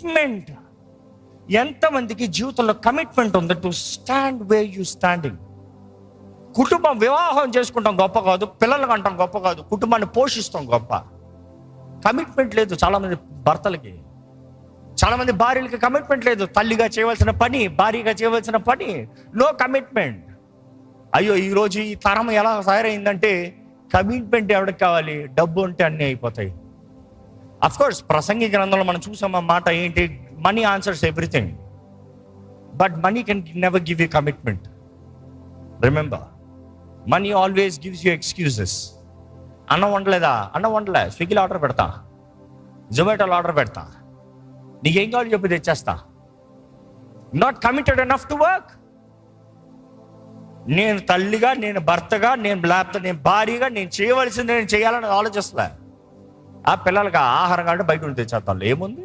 Commitment. ఎంతమందికి జీవితంలో commitment ఉంది to stand way you standing? కుటుంబం, వివాహం చేసుకుంటాం గొప్ప కాదు, పిల్లలకు అంటాం గొప్ప కాదు, కుటుంబాన్ని పోషిస్తాం గొప్ప. కమిట్మెంట్ లేదు చాలామంది భర్తలకి, చాలామంది భార్యలకి కమిట్మెంట్ లేదు. తల్లిగా చేయవలసిన పని, భార్యగా చేయవలసిన పని, నో కమిట్మెంట్. అయ్యో ఈరోజు ఈ తరం ఎలా తయారైందంటే కమిట్మెంట్ ఎవరికి కావాలి? డబ్బు ఉంటే అన్నీ అయిపోతాయి. అఫ్కోర్స్ ప్రసంగి గ్రంథంలో మనం చూసాం ఆ మాట ఏంటి, money answers everything, but money can never give you commitment. Remember, money always gives you excuses. అన్నం వండలేదా? అన్నం వండలే, స్విగ్గీలో ఆర్డర్ పెడతా, జొమాటోలో ఆర్డర్ పెడతా, నీకేం కావాలి చెప్పి తెచ్చేస్తా. Not committed enough to work. నేను తల్లిగా, నేను భర్తగా, లేకపోతే నేను భార్యగా నేను చేయవలసింది నేను చేయాలని ఆలోచిస్తా. ఆ పిల్లలకి ఆహారం కంటే బయట ఉండి తెచ్చేస్తాను, ఏముంది?